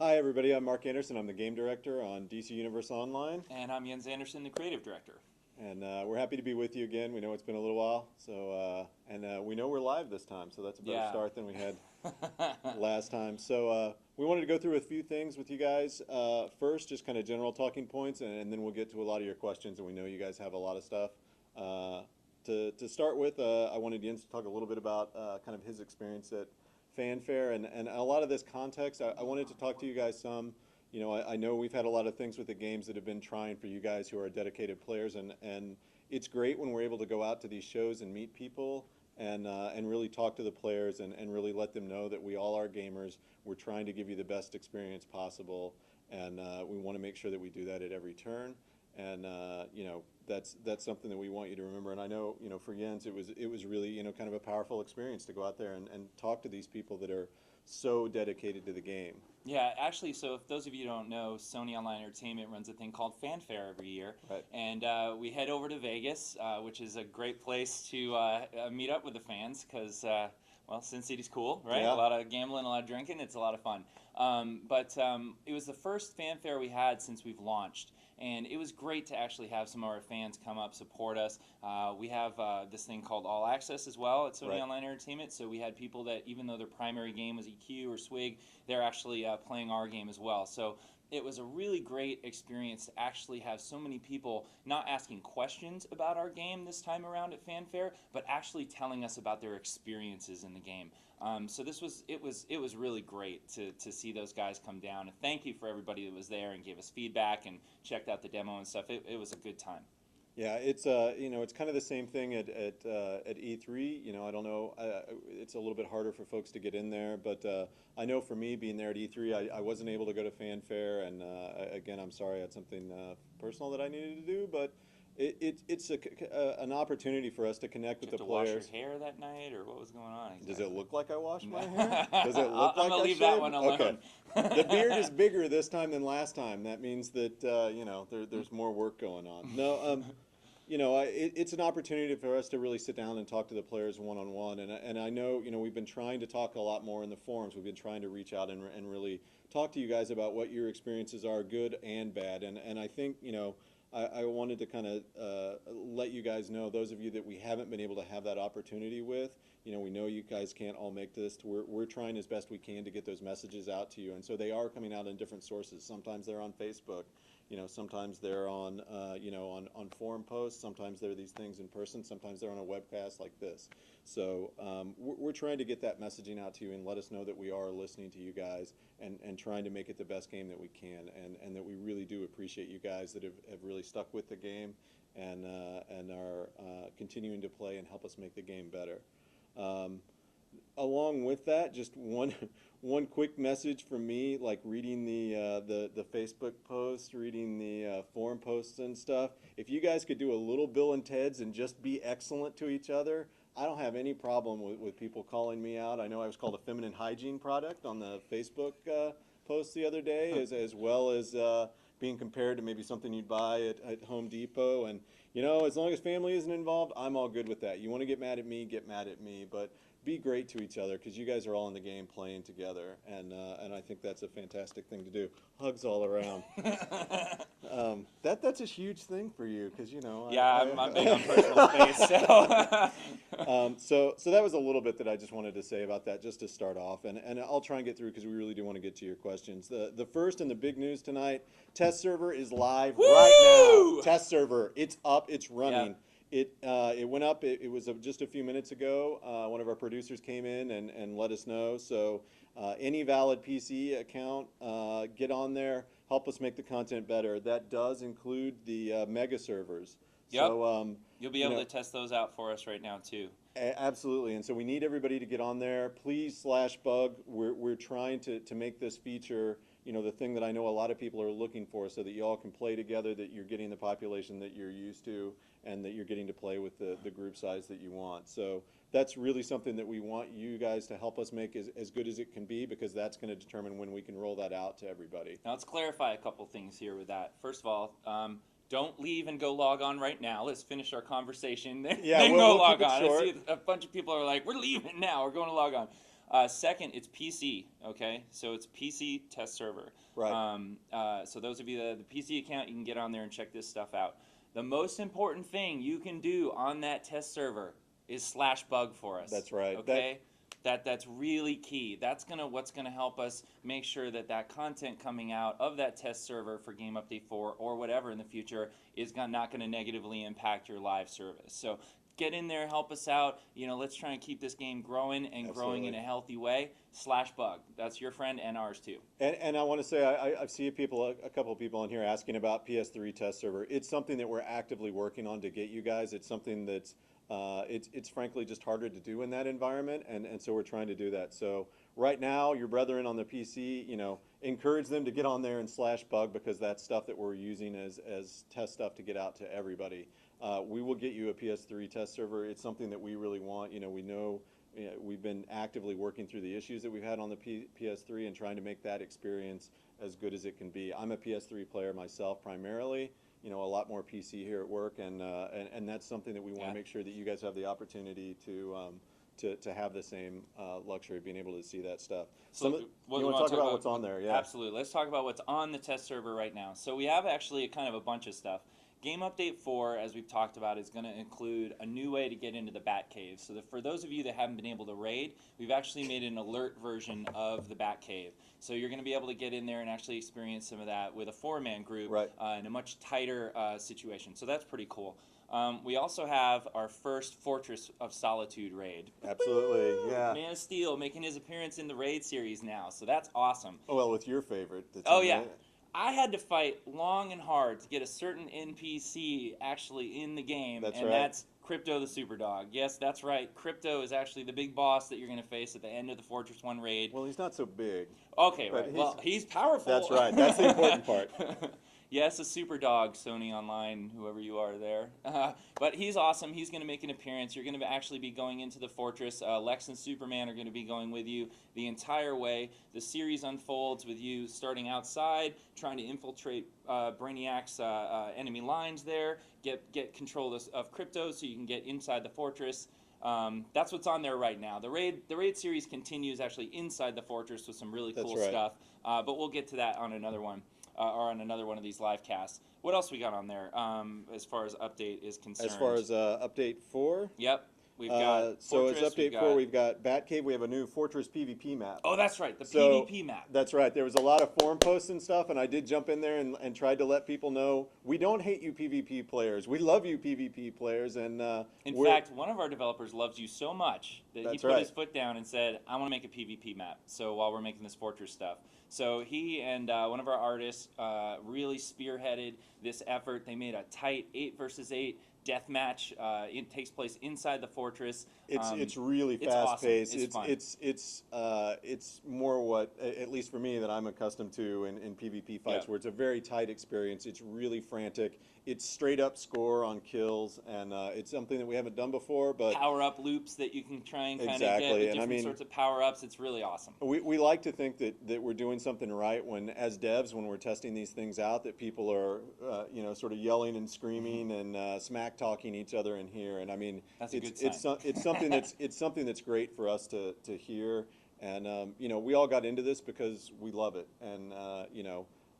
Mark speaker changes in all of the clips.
Speaker 1: Hi everybody, I'm Mark Anderson. I'm the game director on DC Universe Online,
Speaker 2: And I'm Jens Anderson, the creative director.
Speaker 1: and we're happy to be with you again. We know it's been a little while, and we know we're live this time, so that's a better
Speaker 2: Yeah.
Speaker 1: start than we had last time. We wanted to go through a few things with you guys. First, just kind of general talking points, and then we'll get to a lot of your questions, and we know you guys have a lot of stuff. To start with, I wanted Jens to talk a little bit about kind of his experience at Fanfare, and a lot of this context. I wanted to talk to you guys some. You know, I know we've had a lot of things with the games that have been trying for you guys who are dedicated players, and it's great when we're able to go out to these shows and meet people and really talk to the players and really let them know that we all are gamers. We're trying to give you the best experience possible, and we want to make sure that we do that at every turn. And you know, that's something that we want you to remember. And I know, you know, for Jens, it was really, you know, kind of a powerful experience to go out there and talk to these people that are so dedicated to the game.
Speaker 2: Yeah, actually, so if those of you don't know, Sony Online Entertainment runs a thing called Fanfare every year.
Speaker 1: Right.
Speaker 2: And we head over to Vegas, which is a great place to meet up with the fans because, well, Sin City's cool, right?
Speaker 1: Yeah.
Speaker 2: A lot of gambling, a lot of drinking. It's a lot of fun. But it was the first Fanfare we had since we've launched. And it was great to actually have some of our fans come up, support us. We have this thing called All Access as well at Sony
Speaker 1: Right.
Speaker 2: Online Entertainment. So we had people that, even though their primary game was EQ or Swig, they're actually playing our game as well. So it was a really great experience to actually have so many people not asking questions about our game this time around at Fanfare, but actually telling us about their experiences in the game. So it was really great to see those guys come down. And thank you for everybody that was there and gave us feedback and checked out the demo and stuff. It was a good time.
Speaker 1: Yeah, it's you know, it's kind of the same thing at E3. You know, I don't know, it's a little bit harder for folks to get in there, but I know for me being there at E3, I wasn't able to go to Fanfare, and again, I'm sorry, I had something personal that I needed to do, but it's an opportunity for us to connect with
Speaker 2: Did
Speaker 1: the
Speaker 2: you have to wash
Speaker 1: players.
Speaker 2: your hair that night, or what was going on
Speaker 1: Does
Speaker 2: exactly?
Speaker 1: it look like I washed my hair? Does it look
Speaker 2: I'm
Speaker 1: like
Speaker 2: gonna
Speaker 1: I
Speaker 2: leave that
Speaker 1: shaved?
Speaker 2: one
Speaker 1: Okay.
Speaker 2: alone.
Speaker 1: The beard is bigger this time than last time. That means that you know, there's more work going on. No, you know, it's an opportunity for us to really sit down and talk to the players one on one. And I know, you know, we've been trying to talk a lot more in the forums. We've been trying to reach out and really talk to you guys about what your experiences are, good and bad. And I think, you know, I wanted to kind of let you guys know, those of you that we haven't been able to have that opportunity with, you know, we know you guys can't all make this. We're trying as best we can to get those messages out to you. And so they are coming out in different sources. Sometimes they're on Facebook. You know, sometimes they're on, you know, on forum posts. Sometimes they're these things in person. Sometimes they're on a webcast like this. So we're trying to get that messaging out to you and let us know that we are listening to you guys and trying to make it the best game that we can, and that we really do appreciate you guys that have really stuck with the game and are continuing to play and help us make the game better. Along with that, just one quick message from me, like reading the Facebook posts, reading the forum posts and stuff. If you guys could do a little Bill and Ted's and just be excellent to each other, I don't have any problem with people calling me out. I know I was called a feminine hygiene product on the Facebook post the other day, as well as being compared to maybe something you'd buy at Home Depot. And you know, as long as family isn't involved, I'm all good with that. You want to get mad at me, but be great to each other, because you guys are all in the game playing together, and I think that's a fantastic thing to do. Hugs all around. That's a huge thing for you, because you know.
Speaker 2: Yeah, I'm big on personal space.
Speaker 1: So that was a little bit that I just wanted to say about that, just to start off, and I'll try and get through because we really do want to get to your questions. The first and the big news tonight: test server is live right now. Test server, it's up, it's running.
Speaker 2: Yep.
Speaker 1: It went up. It was just a few minutes ago. One of our producers came in and let us know. So any valid PC account, get on there. Help us make the content better. That does include the mega servers.
Speaker 2: Yep.
Speaker 1: So
Speaker 2: You'll be able to test those out for us right now too.
Speaker 1: Absolutely, and so we need everybody to get on there. Please /bug. We're trying to make this feature, you know, the thing that I know a lot of people are looking for, so that you all can play together, that you're getting the population that you're used to, and that you're getting to play with the group size that you want. So that's really something that we want you guys to help us make as good as it can be, because that's going to determine when we can roll that out to everybody.
Speaker 2: Now let's clarify a couple things here with that. First of all, don't leave and go log on right now. Let's finish our conversation.
Speaker 1: Yeah,
Speaker 2: then
Speaker 1: we'll
Speaker 2: go log
Speaker 1: keep it
Speaker 2: on.
Speaker 1: short.
Speaker 2: I see a bunch of people are like, we're leaving now. We're going to log on. Second, it's PC. Okay, so it's PC test server.
Speaker 1: Right.
Speaker 2: So those of you that have the PC account, you can get on there and check this stuff out. The most important thing you can do on that test server is /bug for us.
Speaker 1: That's right.
Speaker 2: Okay. That's really key. That's what's gonna help us make sure that content coming out of that test server for Game Update 4 or whatever in the future is not gonna negatively impact your live service. So get in there, help us out. Let's try and keep this game growing and growing in a healthy way. /bug. That's your friend and ours too.
Speaker 1: And I want to say I've seen a couple of people on here asking about PS3 test server. It's something that we're actively working on to get you guys. It's something that's it's frankly just harder to do in that environment, and so we're trying to do that. So right now, your brethren on the PC, encourage them to get on there and /bug, because that's stuff that we're using as test stuff to get out to everybody. We will get you a PS3 test server. It's something that we really want. We know we've been actively working through the issues that we've had on the PS3 and trying to make that experience as good as it can be. I'm a PS3 player myself primarily. A lot more PC here at work, and that's something that we want to make sure that you guys have the opportunity to have the same luxury of being able to see that stuff.
Speaker 2: So
Speaker 1: you want to talk about what's on there? Yeah,
Speaker 2: absolutely. Let's talk about what's on the test server right now. So we have actually kind of a bunch of stuff. Game Update 4, as we've talked about, is going to include a new way to get into the Batcave. So for those of you that haven't been able to raid, we've actually made an alert version of the Batcave. So you're going to be able to get in there and actually experience some of that with a 4-man group in a much tighter situation. So that's pretty cool. We also have our first Fortress of Solitude raid.
Speaker 1: Absolutely, yeah.
Speaker 2: Man of Steel making his appearance in the raid series now, so that's awesome.
Speaker 1: Oh, well, with your favorite.
Speaker 2: Oh, yeah. I had to fight long and hard to get a certain NPC actually in the game, that's Crypto the Superdog. Yes, that's right. Crypto is actually the big boss that you're going to face at the end of the Fortress 1 raid.
Speaker 1: Well, he's not so big.
Speaker 2: Okay, right. Well, he's powerful.
Speaker 1: That's right. That's the important part.
Speaker 2: Yes, a Superdog, Sony Online, whoever you are there. But he's awesome. He's going to make an appearance. You're going to actually be going into the fortress. Lex and Superman are going to be going with you the entire way. The series unfolds with you starting outside, trying to infiltrate Brainiac's enemy lines there, get control of Crypto so you can get inside the fortress. That's what's on there right now. The raid series continues actually inside the fortress with some really cool stuff. But we'll get to that on another one. Or on another one of these live casts. What else we got on there as far as update is concerned?
Speaker 1: As far as update 4?
Speaker 2: Yep. We've got
Speaker 1: so it's update 4. We've got Batcave. We have a new Fortress PvP map.
Speaker 2: Oh, that's right. The PvP map.
Speaker 1: That's right. There was a lot of forum posts and stuff, and I did jump in there and tried to let people know we don't hate you PvP players. We love you PvP players. And
Speaker 2: in fact, one of our developers loves you so much that he put his foot down and said, I want to make a PvP map. So while we're making this Fortress stuff. So he and one of our artists really spearheaded this effort. They made a tight 8 versus 8 death match. It takes place inside the fortress.
Speaker 1: It's really fast paced. It's more what, at least for me, that I'm accustomed to in PvP fights, where it's a very tight experience. It's really frantic. It's straight up score on kills, and it's something that we haven't done before. But
Speaker 2: power up loops that you can try and kind of get with different sorts of power ups. It's really awesome.
Speaker 1: We like to think that we're doing something right as devs, when we're testing these things out, that people are sort of yelling and screaming and smack talking each other in here. And I mean,
Speaker 2: that's a good sign.
Speaker 1: It's something that's great for us to hear. And we all got into this because we love it. And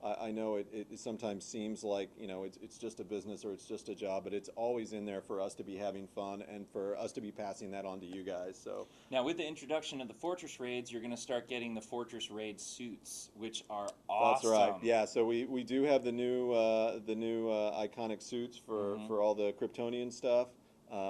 Speaker 1: I know it sometimes seems like it's just a business or it's just a job, but it's always in there for us to be having fun and for us to be passing that on to you guys. So
Speaker 2: now, with the introduction of the Fortress raids, you're going to start getting the Fortress raid suits, which are awesome.
Speaker 1: That's right. Yeah. So we do have the new iconic suits for all the Kryptonian stuff.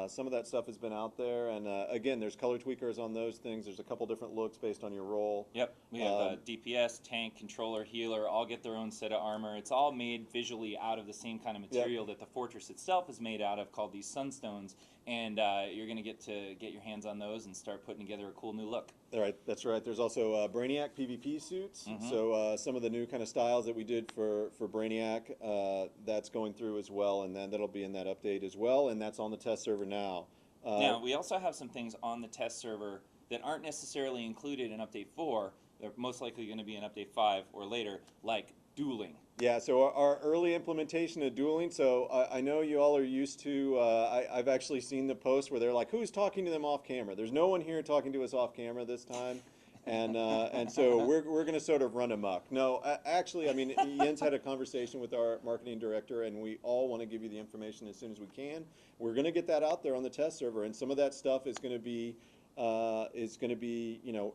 Speaker 1: Some of that stuff has been out there, and again, there's color tweakers on those things. There's a couple different looks based on your role.
Speaker 2: Yep, we have DPS, tank, controller, healer, all get their own set of armor. It's all made visually out of the same kind of material that the fortress itself is made out of, called these sunstones, and you're going to get your hands on those and start putting together a cool new look.
Speaker 1: All right, that's right. There's also Brainiac PvP suits. So some of the new kind of styles that we did for Brainiac, that's going through as well, and then that'll be in that update as well, and that's on the test server now.
Speaker 2: Now, we also have some things on the test server that aren't necessarily included in Update 4. They're most likely going to be in Update 5 or later, like dueling.
Speaker 1: Yeah, so our early implementation of dueling, so I know you all are used to, I've actually seen the post where they're like, who's talking to them off camera? There's no one here talking to us off camera this time. And so we're going to sort of run amok. No, actually, I mean, Jens had a conversation with our marketing director, and we all want to give you the information as soon as we can. We're going to get that out there on the test server, and some of that stuff is going to be,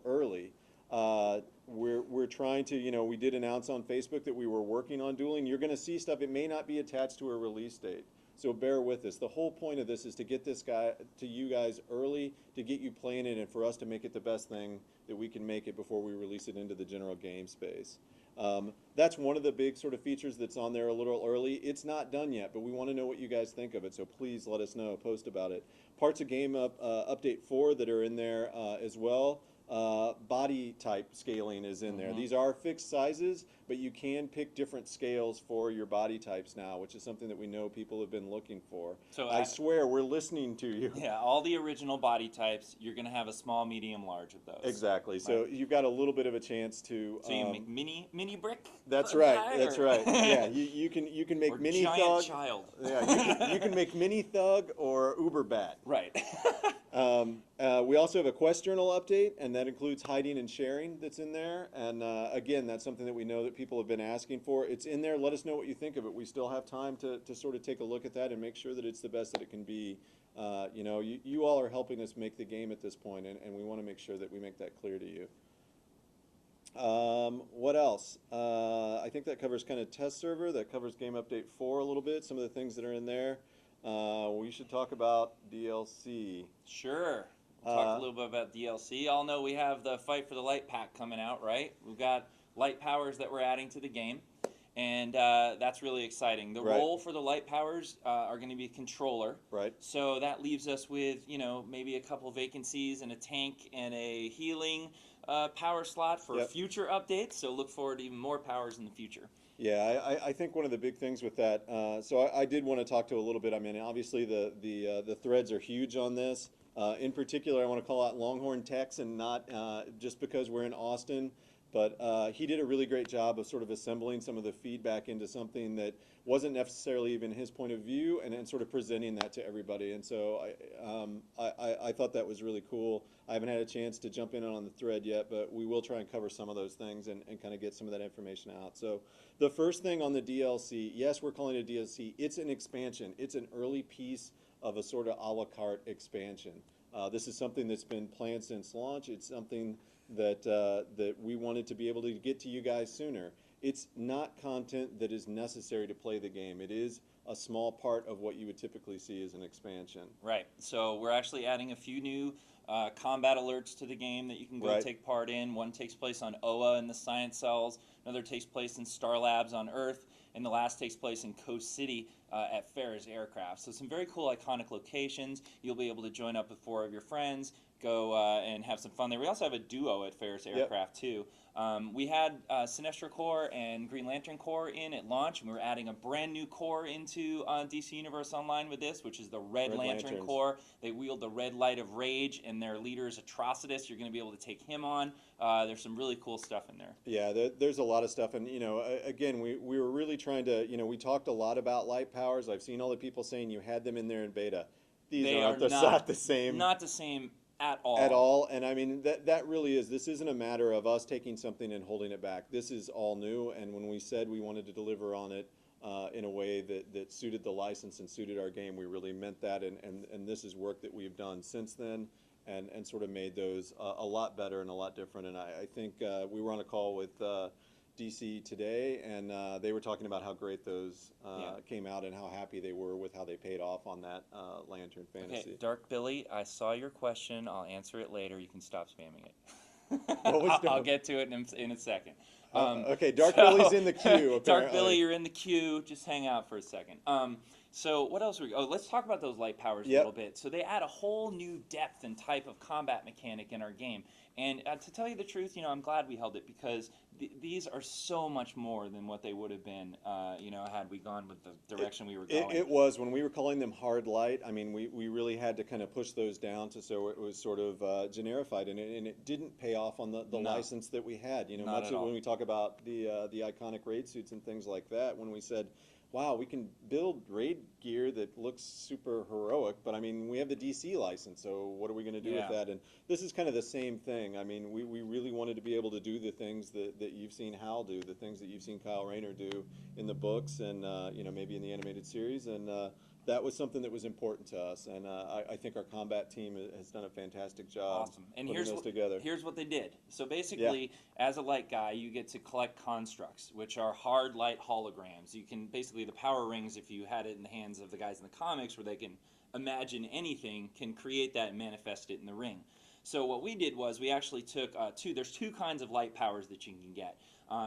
Speaker 1: early. We're trying to, we did announce on Facebook that we were working on dueling. You're going to see stuff. It may not be attached to a release date. So bear with us. The whole point of this is to get this guy to you guys early, to get you playing it, and for us to make it the best thing that we can make it before we release it into the general game space. That's one of the big sort of features that's on there a little early. It's not done yet, but we want to know what you guys think of it, so please let us know, post about it. Parts of game update 4 that are in there as well. Body type scaling is in there. These are fixed sizes, but you can pick different scales for your body types now, which is something that we know people have been looking for. So I swear we're listening to you.
Speaker 2: Yeah, all the original body types, you're going to have a small, medium, large of those.
Speaker 1: Exactly. So you've got a little bit of a chance to.
Speaker 2: So you make mini brick.
Speaker 1: That's right. That's right. Yeah, you can make
Speaker 2: or
Speaker 1: mini
Speaker 2: giant
Speaker 1: thug.
Speaker 2: Child.
Speaker 1: Yeah, you can make mini thug or uber bat.
Speaker 2: Right.
Speaker 1: We also have a quest journal update, and that includes hiding and sharing that's in there. And again, that's something that we know that people have been asking for. It's in there. Let us know what you think of it. We still have time to sort of take a look at that and make sure that it's the best that it can be. You all are helping us make the game at this point, and we want to make sure that we make that clear to you. What else? I think that covers kind of test server. That covers game update 4 a little bit, some of the things that are in there. We should talk about DLC.
Speaker 2: Sure. We'll talk a little bit about DLC. Y'all know we have the Fight for the Light pack coming out, right? We've got light powers that we're adding to the game, and that's really exciting. The role for the light powers are going to be controller.
Speaker 1: Right.
Speaker 2: So that leaves us with, maybe a couple vacancies and a tank and a healing power slot for future updates. So look forward to even more powers in the future.
Speaker 1: Yeah, I think one of the big things with that, so I did want to talk to a little bit. I mean, obviously the threads are huge on this. In particular, I want to call out Longhorn Tex, and not just because we're in Austin, but he did a really great job of sort of assembling some of the feedback into something that wasn't necessarily even his point of view, and then sort of presenting that to everybody. And so I thought that was really cool. I haven't had a chance to jump in on the thread yet, but we will try and cover some of those things and kind of get some of that information out. So the first thing on the DLC, yes, we're calling it a DLC. It's an expansion. It's an early piece of a sort of a la carte expansion. This is something that's been planned since launch. It's something that we wanted to be able to get to you guys sooner. It's not content that is necessary to play the game. It is a small part of what you would typically see as an expansion.
Speaker 2: Right. So we're actually adding a few new combat alerts to the game that you can go take part in. One takes place on OA in the Science Cells. Another takes place in Star Labs on Earth. And the last takes place in Coast City at Ferris Aircraft. So some very cool iconic locations. You'll be able to join up with 4 of your friends, go and have some fun there. We also have a duo at Ferris Aircraft too. We had Sinestro Corps and Green Lantern Corps in at launch, and we're adding a brand new corps into DC Universe Online with this, which is the Red Lantern Corps. They wield the red light of rage, and their leader is Atrocitus. You're going to be able to take him on. There's some really cool stuff in there.
Speaker 1: Yeah, there's a lot of stuff, and again, we were really trying to, we talked a lot about light powers. I've seen all the people saying you had them in there in beta. These are not the same.
Speaker 2: Not the same at all.
Speaker 1: At all, and I mean that really is. This isn't a matter of us taking something and holding it back. This is all new, and when we said we wanted to deliver on it in a way that suited the license and suited our game, we really meant that, and this is work that we've done since then, and sort of made those a lot better and a lot different. And I think we were on a call with DC today, and they were talking about how great those came out and how happy they were with how they paid off on that Lantern Fantasy.
Speaker 2: Okay, Dark Billy, I saw your question. I'll answer it later. You can stop spamming it. I'll get to it in a second.
Speaker 1: Okay, Dark Billy's in the queue, apparently.
Speaker 2: Dark Billy, you're in the queue. Just hang out for a second. So what else? Let's talk about those light powers a little bit. So they add a whole new depth and type of combat mechanic in our game. And to tell you the truth, I'm glad we held it, because these are so much more than what they would have been, had we gone with the direction we were going.
Speaker 1: It was, when we were calling them hard light, I mean, we really had to kind of push those down so it was sort of generified, and it didn't pay off on the license that we had. Much of when we talk about the iconic raid suits and things like that when we said, wow, we can build raid gear that looks super heroic, but I mean, we have the DC license, so what are we going to do with that? And this is kind of the same thing. I mean, we really wanted to be able to do the things that you've seen Hal do, the things that you've seen Kyle Rayner do in the books and, you know, maybe in the animated series, and that was something that was important to us, and I think our combat team has done a fantastic job.
Speaker 2: Awesome. And
Speaker 1: putting those together.
Speaker 2: Here's what they did. So basically, as a light guy, you get to collect constructs, which are hard light holograms. You can basically, the power rings, if you had it in the hands of the guys in the comics where they can imagine anything, can create that and manifest it in the ring. So what we did was we actually took there's two kinds of light powers that you can get.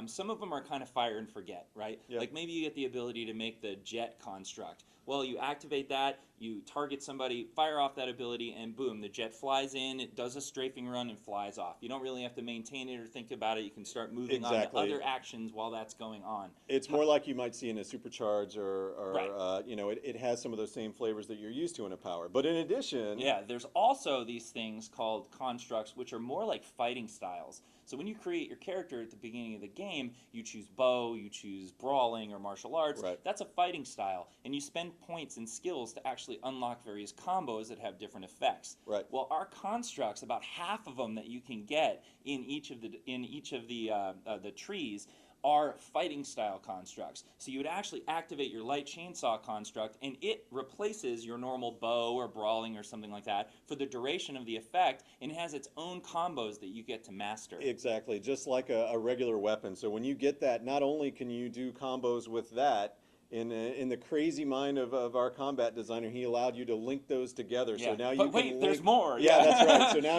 Speaker 2: Some of them are kind of fire and forget, right?
Speaker 1: Yep.
Speaker 2: Like maybe you get the ability to make the jet construct. Well, you activate that, you target somebody, fire off that ability, and boom, the jet flies in, it does a strafing run and flies off. You don't really have to maintain it or think about it. You can start moving on to other actions while that's going on.
Speaker 1: It's more like you might see in a supercharge or
Speaker 2: Right.
Speaker 1: you know, it has some of those same flavors that you're used to in a power. But in addition...
Speaker 2: Yeah, there's also these things called constructs, which are more like fighting styles. So when you create your character at the beginning of the game, you choose bow, you choose brawling or martial arts.
Speaker 1: Right.
Speaker 2: That's a fighting style. And you spend points and skills to actually unlock various combos that have different effects.
Speaker 1: Right.
Speaker 2: Well, our constructs, about half of them that you can get in each of the trees, are fighting style constructs. So you would actually activate your light chainsaw construct and it replaces your normal bow or brawling or something like that for the duration of the effect, and it has its own combos that you get to master.
Speaker 1: Exactly, just like a regular weapon. So when you get that, not only can you do combos with that, in the crazy mind of our combat designer, he allowed you to link those together.
Speaker 2: Yeah.
Speaker 1: So now
Speaker 2: But
Speaker 1: you
Speaker 2: wait,
Speaker 1: can
Speaker 2: there's
Speaker 1: link,
Speaker 2: more.
Speaker 1: Yeah, that's right. So now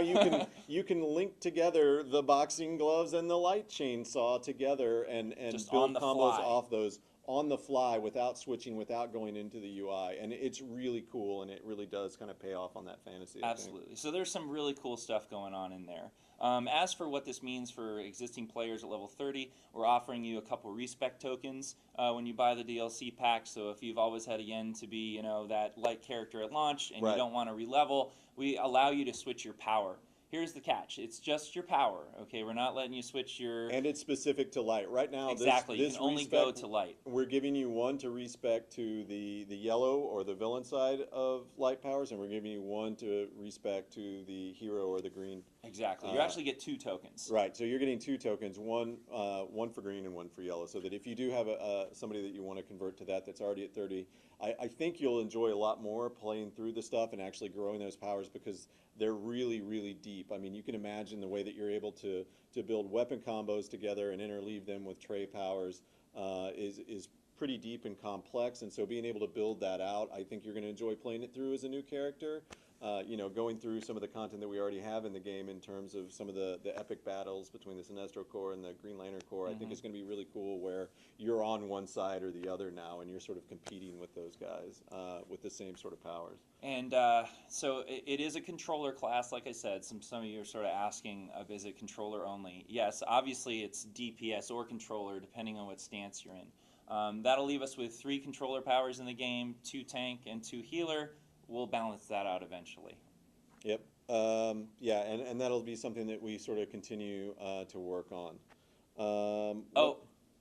Speaker 1: you can link together the boxing gloves and the light chainsaw together and
Speaker 2: Just
Speaker 1: build
Speaker 2: on the
Speaker 1: combos
Speaker 2: fly.
Speaker 1: off those on the fly without switching, without going into the UI. And it's really cool, and it really does kind of pay off on that fantasy.
Speaker 2: Absolutely. So there's some really cool stuff going on in there. As for what this means for existing players at level 30, we're offering you a couple respec tokens when you buy the DLC pack. So if you've always had a yen to be, you know, that light character at launch and
Speaker 1: Right.
Speaker 2: you don't want to relevel, we allow you to switch your power. Here's the catch. It's just your power, okay? We're not letting you switch your...
Speaker 1: And it's specific to light. Right now,
Speaker 2: Exactly.
Speaker 1: this
Speaker 2: You can only
Speaker 1: respec,
Speaker 2: go to light.
Speaker 1: We're giving you one to respec to the yellow or the villain side of light powers, and we're giving you one to respec to the hero or the green.
Speaker 2: Exactly. You actually get 2 tokens.
Speaker 1: Right. So you're getting 2 tokens, one for green and one for yellow, so that if you do have somebody that you want to convert to that's already at 30, I think you'll enjoy a lot more playing through the stuff and actually growing those powers because they're really, really deep. I mean, you can imagine the way that you're able to build weapon combos together and interleave them with tray powers is pretty deep and complex, and so being able to build that out, I think you're going to enjoy playing it through as a new character. You know, going through some of the content that we already have in the game in terms of some of the epic battles between the Sinestro Corps and the Green Lantern Corps, I think it's going to be really cool where you're on one side or the other now, and you're sort of competing with those guys with the same sort of powers.
Speaker 2: And so it is a controller class, like I said. Some of you are sort of asking, is it controller only? Yes, obviously it's DPS or controller, depending on what stance you're in. That'll leave us with 3 controller powers in the game, 2 tank and 2 healer. We'll balance that out eventually.
Speaker 1: Yep. Yeah, and that'll be something that we sort of continue to work on.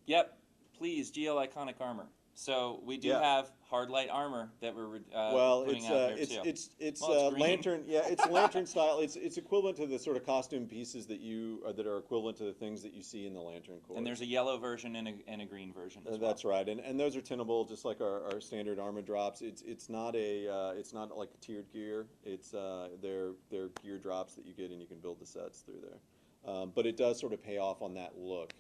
Speaker 2: Yep. Please, GL Iconic Armor. So we do have hard light armor that we're putting out there too.
Speaker 1: It's
Speaker 2: green.
Speaker 1: lantern. Yeah, it's lantern style. It's equivalent to the sort of costume pieces that that are equivalent to the things that you see in the Lantern Corps.
Speaker 2: And there's a yellow version and a green version as well.
Speaker 1: That's right, and those are tinnable, just like our standard armor drops. It's not like a tiered gear. It's they're gear drops that you get, and you can build the sets through there. But it does sort of pay off on that look.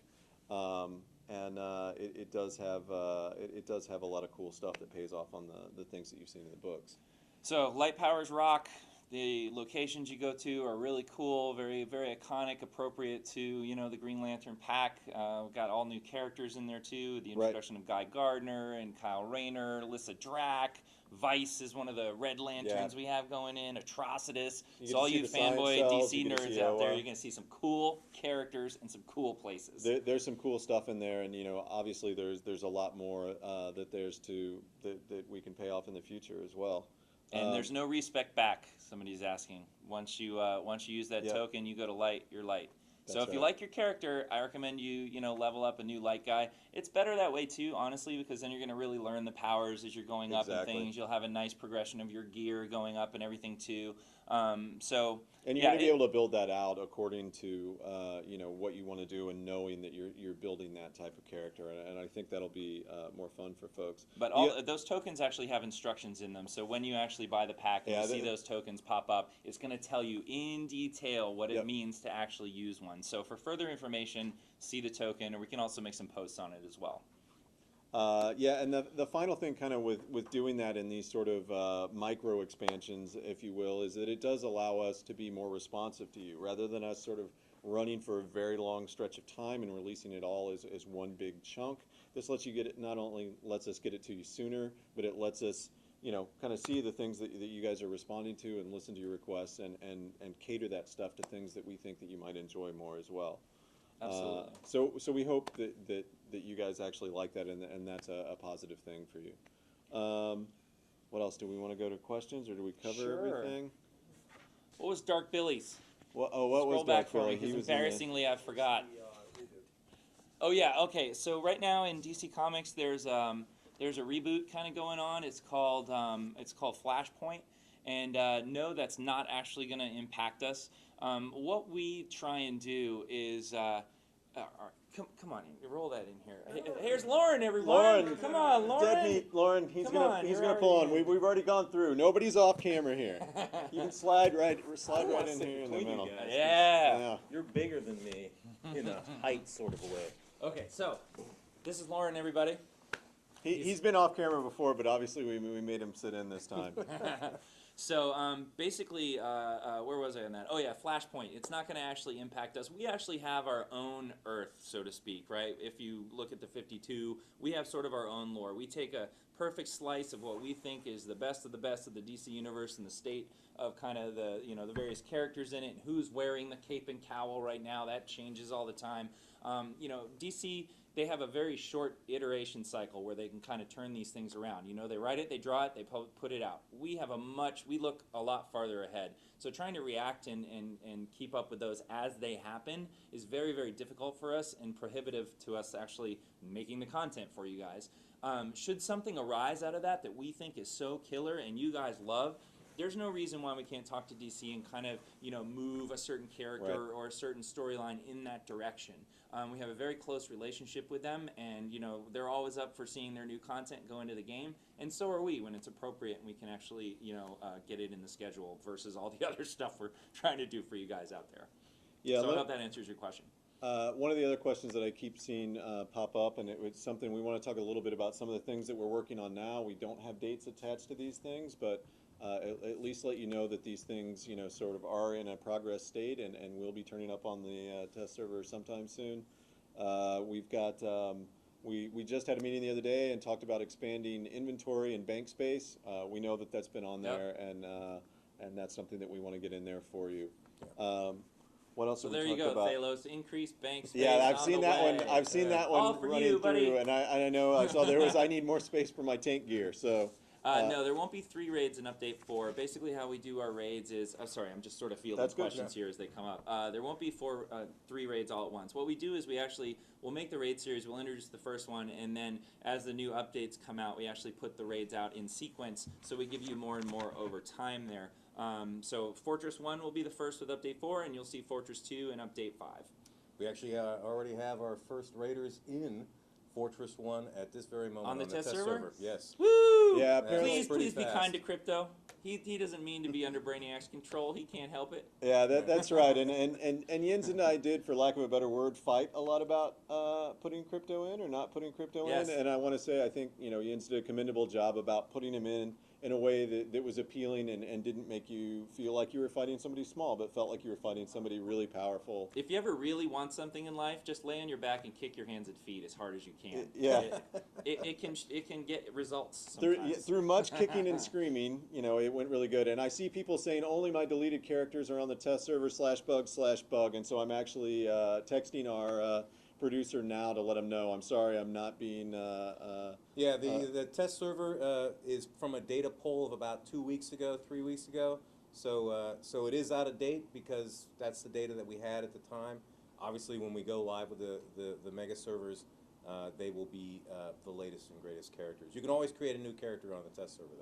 Speaker 1: And it does have a lot of cool stuff that pays off on the things that you've seen in the books.
Speaker 2: So light powers rock. The locations you go to are really cool, very very iconic, appropriate to the Green Lantern pack. We've got all new characters in there too. The introduction of Guy Gardner and Kyle Rayner, Alyssa Drack. Vice is one of the Red Lanterns we have going in. Atrocitus. So all you fanboy DC nerds out there, you're going to see some cool characters and some cool places.
Speaker 1: There's some cool stuff in there, and obviously there's a lot more that we can pay off in the future as well.
Speaker 2: And there's no respec back. Somebody's asking. Once you use that token, you go to light. You're light. So if you like your character, I recommend you level up a new light guy. It's better that way too, honestly, because then you're going to really learn the powers as you're going up and things. You'll have a nice progression of your gear going up and everything too. So
Speaker 1: and you're going to be able to build that out according to what you want to do, and knowing that you're building that type of character, and I think that'll be more fun for folks.
Speaker 2: But those tokens actually have instructions in them, so when you actually buy the pack and you see those tokens pop up, it's going to tell you in detail what it means to actually use one. So for further information, see the token, or we can also make some posts on it as well.
Speaker 1: Yeah, and the final thing kind of with doing that in these sort of micro expansions, if you will, is that it does allow us to be more responsive to you, rather than us sort of running for a very long stretch of time and releasing it all as one big chunk. This lets you get it, not only lets us get it to you sooner, but it lets us kind of see the things that you guys are responding to and listen to your requests, and cater that stuff to things that we think that you might enjoy more as well.
Speaker 2: Absolutely.
Speaker 1: So we hope that you guys actually like that, and that's a positive thing for you. What else? Do we want to go to questions, or do we cover everything?
Speaker 2: What was Dark Billy's?
Speaker 1: What
Speaker 2: Scroll
Speaker 1: was
Speaker 2: back
Speaker 1: Dark
Speaker 2: for
Speaker 1: Billy?
Speaker 2: me, because embarrassingly I forgot. Oh yeah, okay. So right now in DC Comics, there's a reboot kind of going on. It's called Flashpoint, and no, that's not actually going to impact us. What we try and do is come on in, roll that in here. Here's Lauren, everyone.
Speaker 1: Lauren,
Speaker 2: come on, Lauren.
Speaker 1: Dead meat, Lauren. He's gonna pull on. We've already gone through. Nobody's off camera here. You can slide right in here in the middle.
Speaker 2: Yeah.
Speaker 3: You're bigger than me in a height sort of a way.
Speaker 2: Okay, so this is Lauren, everybody.
Speaker 1: He's been off camera before, but obviously we made him sit in this time.
Speaker 2: So basically, where was I on that? Oh yeah, Flashpoint. It's not going to actually impact us. We actually have our own Earth, so to speak, right? If you look at the 52, we have sort of our own lore. We take a perfect slice of what we think is the best of the DC universe and the state of kind of the the various characters in it, and who's wearing the cape and cowl right now. That changes all the time. DC, they have a very short iteration cycle where they can kind of turn these things around. They write it, they draw it, they put it out. We look a lot farther ahead. So trying to react and keep up with those as they happen is very, very difficult for us and prohibitive to us actually making the content for you guys. Should something arise out of that we think is so killer and you guys love, there's no reason why we can't talk to DC and kind of, move a certain character or a certain storyline in that direction. We have a very close relationship with them, and, they're always up for seeing their new content go into the game, and so are we when it's appropriate and we can actually, get it in the schedule versus all the other stuff we're trying to do for you guys out there. Yeah, so I hope that answers your question.
Speaker 1: One of the other questions that I keep seeing pop up, and it's something we want to talk a little bit about, some of the things that we're working on now. We don't have dates attached to these things, but at least let you know that these things, sort of are in a progress state, and will be turning up on the test server sometime soon. We've got, we just had a meeting the other day and talked about expanding inventory and bank space. We know that that's been on there, and that's something that we want to get in there for for you. What else?
Speaker 2: So there you go, Thalos. Increased bank space.
Speaker 1: Yeah, I've seen that one. I've seen that one running through, and I know I saw there was. I need more space for my tank gear. So.
Speaker 2: No, there won't be 3 raids in Update 4. Basically how we do our raids is... sorry, I'm just sort of fielding questions here as they come up. There won't be 3 raids all at once. What we do is we'll make the raid series, we'll introduce the first one, and then as the new updates come out, we actually put the raids out in sequence, so we give you more and more over time there. So Fortress 1 will be the first with Update 4, and you'll see Fortress 2 and Update 5.
Speaker 3: We actually already have our first raiders in Fortress 1 at this very moment
Speaker 2: on the test server?
Speaker 3: Yes.
Speaker 2: Woo!
Speaker 1: Yeah,
Speaker 2: please be kind to Crypto. He doesn't mean to be under Brainiac's control. He can't help it.
Speaker 1: Yeah, that's right. And Jens and I did, for lack of a better word, fight a lot about putting Crypto in or not putting Crypto in. And I want to say, I think Jens did a commendable job about putting him in a way that was appealing and didn't make you feel like you were fighting somebody small, but felt like you were fighting somebody really powerful.
Speaker 2: If you ever really want something in life, just lay on your back and kick your hands and feet as hard as you can.
Speaker 1: Yeah.
Speaker 2: It can get results sometimes.
Speaker 1: Through much kicking and screaming, it went really good. And I see people saying only my deleted characters are on the test server /bug/bug, and so I'm actually texting our producer now to let him know. I'm sorry, I'm not being.
Speaker 3: Yeah, the test server is from a data poll of about 3 weeks ago. So it is out of date because that's the data that we had at the time. Obviously, when we go live with the mega servers, they will be the latest and greatest characters. You can always create a new character on the test server,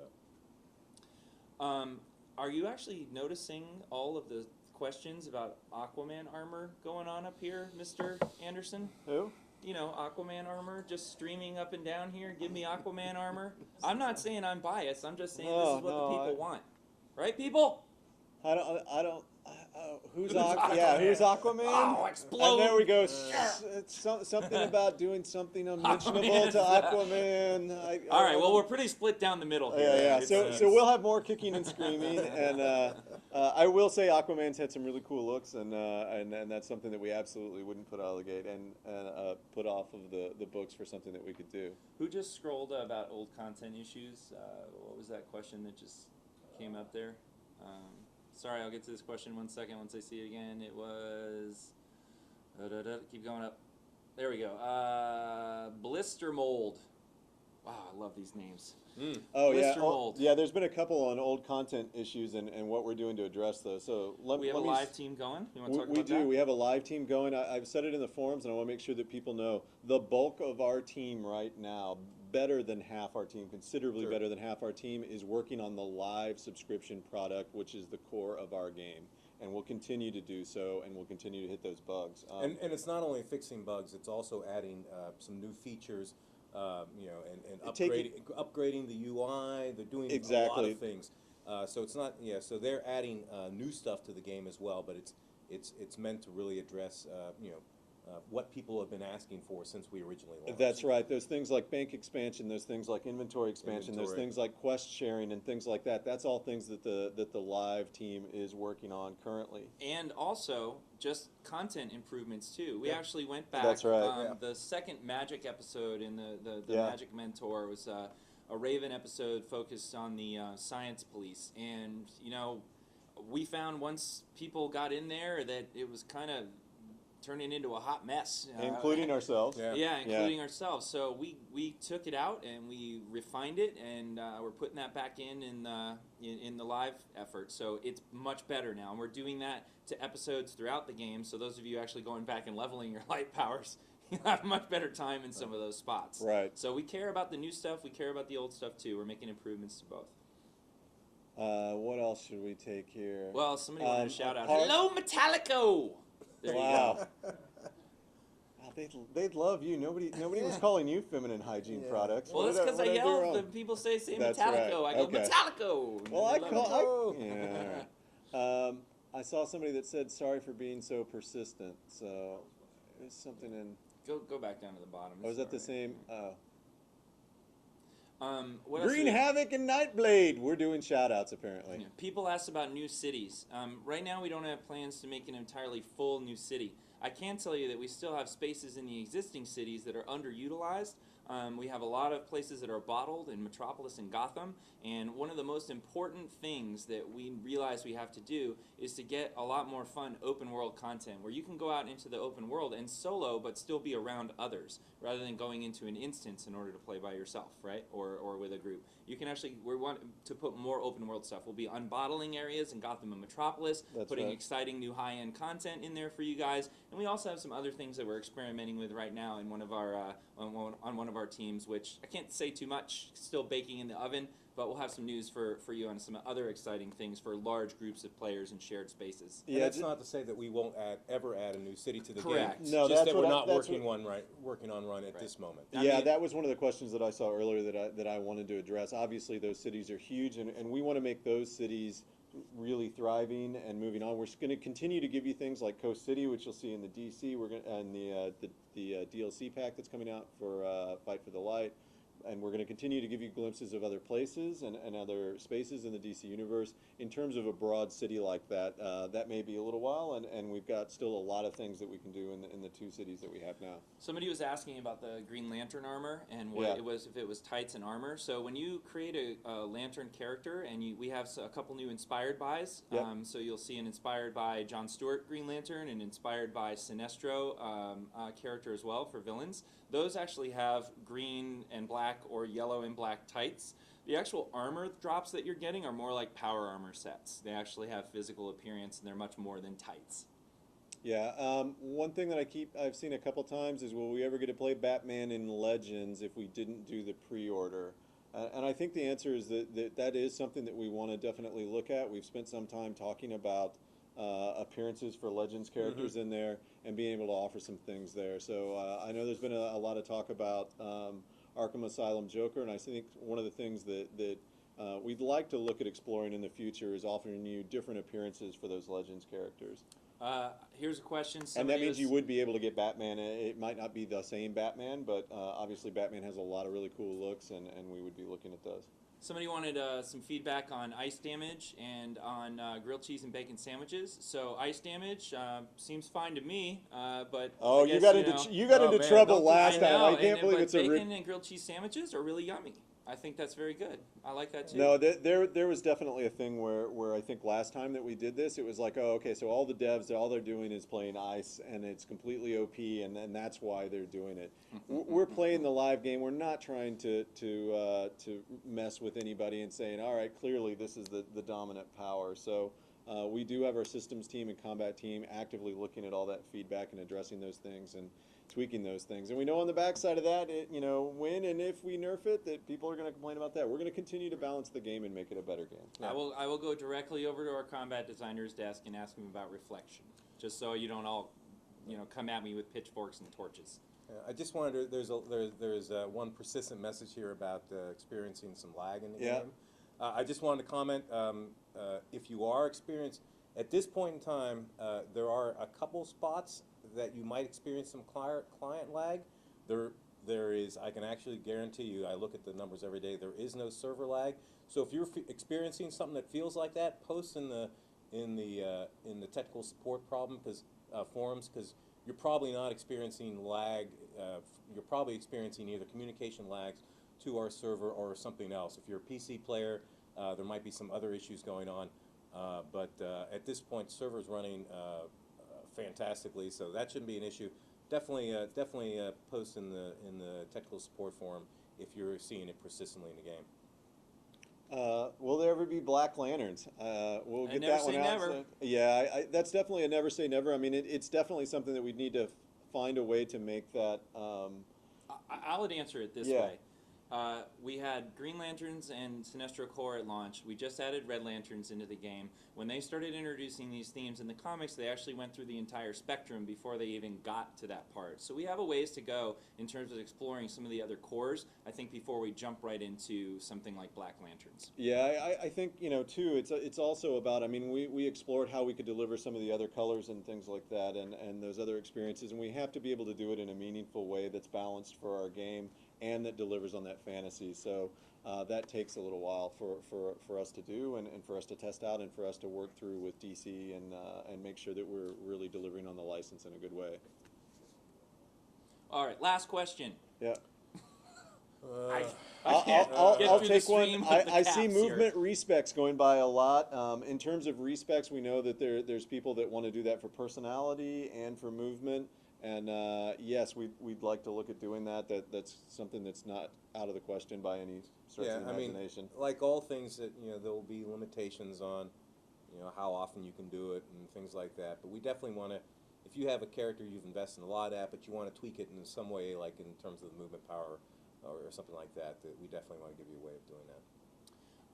Speaker 3: though.
Speaker 2: Are you actually noticing all of the questions about Aquaman Armor going on up here, Mr. Anderson?
Speaker 1: Who?
Speaker 2: You know, Aquaman Armor just streaming up and down here. Give me Aquaman Armor. I'm not saying I'm biased. I'm just saying this is what the people want. Right, people?
Speaker 1: I don't. Who's
Speaker 2: Who's
Speaker 1: Who's Aquaman?
Speaker 2: Oh, explode!
Speaker 1: And there we go. It's something about doing something unmentionable to Aquaman.
Speaker 2: All right. Well, we're pretty split down the middle here.
Speaker 1: Yeah. So we'll have more kicking and screaming, and I will say Aquaman's had some really cool looks, and that's something that we absolutely wouldn't put Alligate and put off of the books for something that we could do.
Speaker 2: Who just scrolled about old content issues? What was that question that just came up there? Sorry, I'll get to this question 1 second once I see it again. It was... keep going up. There we go. Blister Mold. Wow, I love these names.
Speaker 1: Oh,
Speaker 2: Blister
Speaker 1: yeah.
Speaker 2: Mold.
Speaker 1: Yeah, there's been a couple on old content issues and what we're doing to address those. So
Speaker 2: We have a live team going. You want to talk about that?
Speaker 1: We do. We have a live team going. I've said it in the forums, and I want to make sure that people know the bulk of our team right now, better than half our team, considerably better than half our team, is working on the live subscription product, which is the core of our game. And we'll continue to do so, and we'll continue to hit those bugs.
Speaker 3: And it's not only fixing bugs, it's also adding some new features, and upgrading the UI. They're doing a lot of things. So it's not, so they're adding new stuff to the game as well, but it's meant to really address, what people have been asking for since we originally launched.
Speaker 1: That's right. Those things like bank expansion, those things like inventory expansion, those things like quest sharing and things like that. That's all things that the live team is working on currently.
Speaker 2: And also just content improvements too. We actually went back.
Speaker 1: That's right.
Speaker 2: The second Magic episode in the Magic Mentor was a Raven episode focused on the science police, and we found once people got in there that it was kind of turning into a hot mess,
Speaker 1: including ourselves.
Speaker 2: Including ourselves. So we took it out and we refined it, and we're putting that back in the live effort. So it's much better now, and we're doing that to episodes throughout the game. So those of you actually going back and leveling your light powers, you'll have much better time in some of those spots.
Speaker 1: Right.
Speaker 2: So we care about the new stuff. We care about the old stuff too. We're making improvements to both.
Speaker 1: What else should we take here?
Speaker 2: Well, somebody wanted to shout out, "Hello, Metallico!" There
Speaker 1: wow. They'd love you. Nobody was calling you feminine hygiene products.
Speaker 2: Well, that's because I yell. The people say Metallico.
Speaker 1: Right.
Speaker 2: I go, Metallico.
Speaker 1: Well, I saw somebody that said sorry for being so persistent. So there's something in.
Speaker 2: Go back down to the bottom.
Speaker 1: Oh, is that the same?
Speaker 2: Green
Speaker 1: Havoc and Nightblade. We're doing shout-outs, apparently.
Speaker 2: Yeah. People asked about new cities. Right now, we don't have plans to make an entirely full new city. I can tell you that we still have spaces in the existing cities that are underutilized. We have a lot of places that are bottled in Metropolis and Gotham, and one of the most important things that we realize we have to do is to get a lot more fun open world content where you can go out into the open world and solo but still be around others rather than going into an instance in order to play by yourself, right? Or with a group. You can actually, we want to put more open world stuff. We'll be unbottling areas in Gotham and Metropolis, putting exciting new high-end content in there for you guys, and we also have some other things that we're experimenting with right now in one of our on one of our teams, which I can't say too much, still baking in the oven, but we'll have some news for you on some other exciting things for large groups of players in shared spaces.
Speaker 3: Yeah, that's not to say that we won't ever add a new city to the
Speaker 2: Correct.
Speaker 3: game.
Speaker 1: No,
Speaker 3: just that we're not working on one at this moment.
Speaker 1: Yeah, that was one of the questions that I saw earlier that I wanted to address. Obviously, those cities are huge, and we want to make those cities really thriving and moving on. We're going to continue to give you things like Coast City, which you'll see in the DC. We're going and the DLC pack that's coming out for Fight for the Light. And we're going to continue to give you glimpses of other places and other spaces in the DC universe. In terms of a broad city like that, that may be a little while, and we've got still a lot of things that we can do in the two cities that we have now.
Speaker 2: Somebody was asking about the Green Lantern armor and what it was, if it was tights and armor. So when you create a Lantern character, and we have a couple new inspired buys. So you'll see an inspired by John Stewart Green Lantern and inspired by Sinestro character as well for villains. Those actually have green and black or yellow and black tights. The actual armor drops that you're getting are more like power armor sets. They actually have physical appearance, and they're much more than tights.
Speaker 1: Yeah, one thing that I've seen a couple times is, will we ever get to play Batman in Legends if we didn't do the pre-order? And I think the answer is that is something that we want to definitely look at. We've spent some time talking about appearances for Legends characters in there and being able to offer some things there. So I know there's been a lot of talk about Arkham Asylum Joker, and I think one of the things that we'd like to look at exploring in the future is offering you different appearances for those Legends characters.
Speaker 2: Here's a question.
Speaker 1: And that means you would be able to get Batman. It might not be the same Batman, but obviously Batman has a lot of really cool looks, and we would be looking at those.
Speaker 2: Somebody wanted some feedback on ice damage and on grilled cheese and bacon sandwiches. So ice damage seems fine to me, but
Speaker 1: oh,
Speaker 2: I guess,
Speaker 1: you got into trouble last time. I can't believe it's
Speaker 2: bacon and grilled cheese sandwiches are really yummy. I think that's very good. I like that too.
Speaker 1: No, there was definitely a thing where I think last time that we did this, it was like, oh, okay, so all the devs, all they're doing is playing ice, and it's completely OP, and that's why they're doing it. We're playing the live game. We're not trying to mess with anybody and saying, all right, clearly this is the dominant power. So we do have our systems team and combat team actively looking at all that feedback and addressing those things and tweaking those things. And we know on the backside of that, when and if we nerf it, that people are going to complain about that. We're going to continue to balance the game and make it a better game.
Speaker 2: Yeah. I will go directly over to our combat designer's desk and ask him about reflection, just so you don't all, come at me with pitchforks and torches.
Speaker 3: I just wanted to, there's one persistent message here about experiencing some lag in the game. I just wanted to comment, if you are experiencing, at this point in time, there are a couple spots that you might experience some client lag. There is, I can actually guarantee you, I look at the numbers every day, there is no server lag. So if you're experiencing something that feels like that, post in the technical support forums, because you're probably not experiencing lag. You're probably experiencing either communication lags to our server or something else. If you're a PC player, there might be some other issues going on. But at this point, server's running fantastically, so that shouldn't be an issue. Definitely post in the technical support forum if you're seeing it persistently in the game.
Speaker 1: Will there ever be Black Lanterns? We'll get that one out.
Speaker 2: Never.
Speaker 1: So, yeah, that's definitely a never say never. I mean, it's definitely something that we need to find a way to make that.
Speaker 2: I would answer it this way. We had Green Lanterns and Sinestro Corps at launch. We just added Red Lanterns into the game. When they started introducing these themes in the comics, they actually went through the entire spectrum before they even got to that part. So we have a ways to go in terms of exploring some of the other cores, I think, before we jump right into something like Black Lanterns.
Speaker 1: Yeah, I think, too, it's also about, I mean, we explored how we could deliver some of the other colors and things like that and those other experiences, and we have to be able to do it in a meaningful way that's balanced for our game and that delivers on that fantasy. So that takes a little while for us to do and for us to test out and for us to work through with DC and make sure that we're really delivering on the license in a good way.
Speaker 2: All right, last question.
Speaker 1: Yeah.
Speaker 2: I'll
Speaker 1: take one. I see movement respecs going by a lot. In terms of respecs, we know that there's people that want to do that for personality and for movement. And yes, we'd like to look at doing that. That's something that's not out of the question by any stretch of the imagination.
Speaker 3: I mean, like all things, that there will be limitations on, how often you can do it and things like that. But we definitely want to, if you have a character you've invested a lot at, but you want to tweak it in some way, like in terms of the movement power or something like that, we definitely want to give you a way of doing that.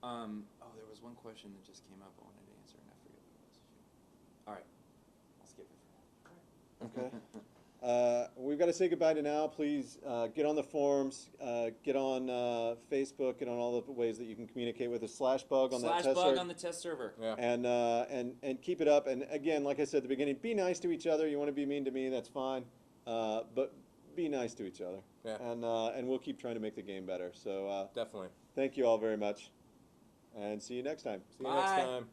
Speaker 2: There was one question that just came up I wanted to answer, and I forget what it was. All right, I'll skip it for now.
Speaker 1: Okay. We've got to say goodbye to now. Please get on the forums, get on Facebook, get on all the ways that you can communicate with us. /bug on that test server.
Speaker 2: on the test server.
Speaker 3: Yeah.
Speaker 1: And keep it up. And again, like I said at the beginning, be nice to each other. You want to be mean to me, that's fine. But be nice to each other.
Speaker 3: Yeah.
Speaker 1: And we'll keep trying to make the game better. So
Speaker 3: definitely.
Speaker 1: Thank you all very much. And see you next time.
Speaker 3: See you next time.